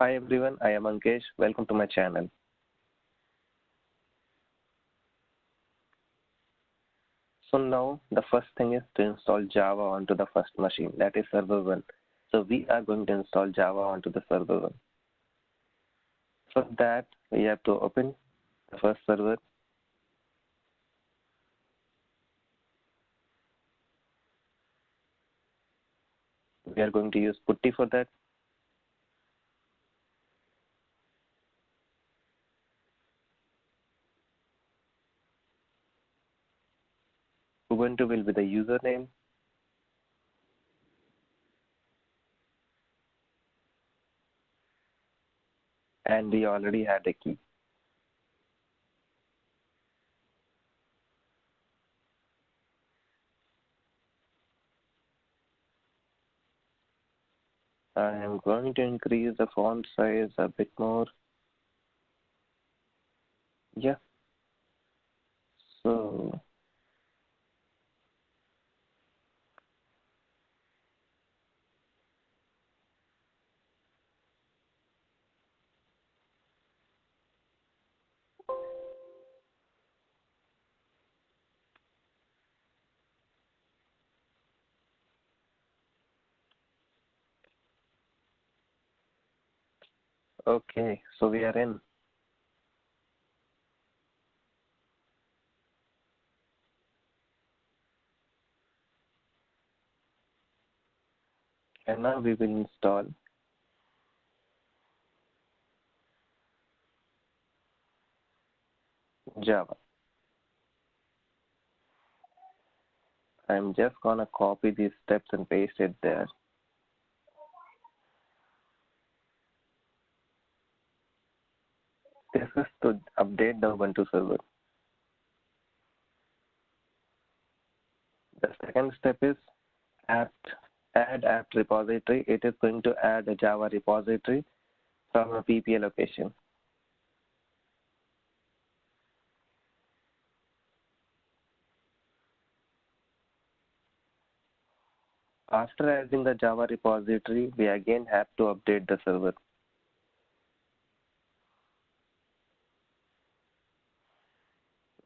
Hi everyone, I am Ankesh. Welcome to my channel. So now the first thing is to install Java onto the first machine, that is server 1. So we are going to install Java onto the server 1. For that, we have to open the first server. We are going to use putty for that. Ubuntu will be the username. And we already had a key. I am going to increase the font size a bit more. Yeah. So okay, so we are in. And now we will install Java. I'm just gonna copy these steps and paste it there. This is to update the Ubuntu server. The second step is add apt repository. It is going to add a Java repository from a PPA location. After adding the Java repository, we again have to update the server.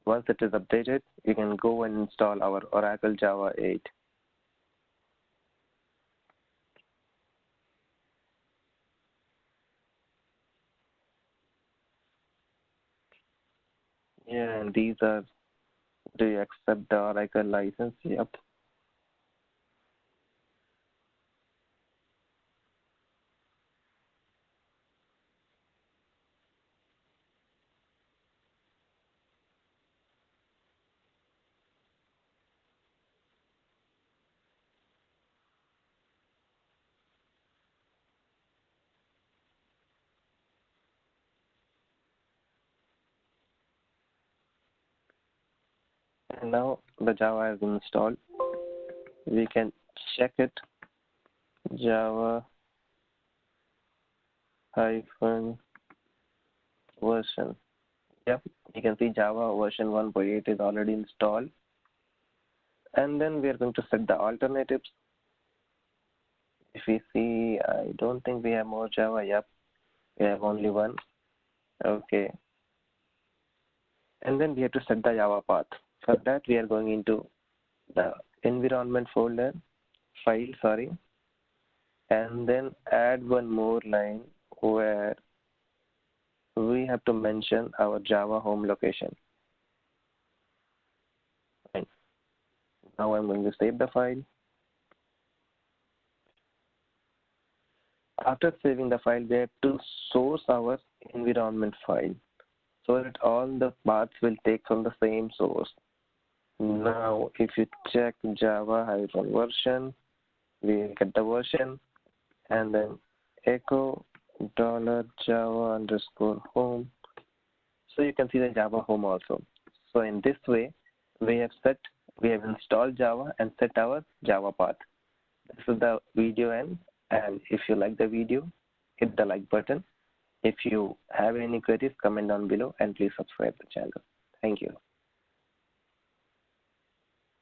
Once it is updated, you can go and install our Oracle Java 8. Yeah, and these are, do you accept the Oracle license? Yep. And now the Java has been installed. We can check it. Java hyphen version. Yep, you can see Java version 1.8 is already installed. And then we are going to set the alternatives. If we see, I don't think we have more Java. Yep, we have only one. Okay. And then we have to set the Java path. For that, we are going into the environment folder, file, sorry, and then add one more line where we have to mention our Java home location. Right. Now I'm going to save the file. After saving the file, we have to source our environment file so that all the paths will take from the same source. Now, if you check Java version, we get the version and then echo $Java underscore home. So you can see the Java home also. So in this way, we have installed Java and set our Java path. This is the video end. And if you like the video, hit the like button. If you have any queries, comment down below and please subscribe the channel. Thank you.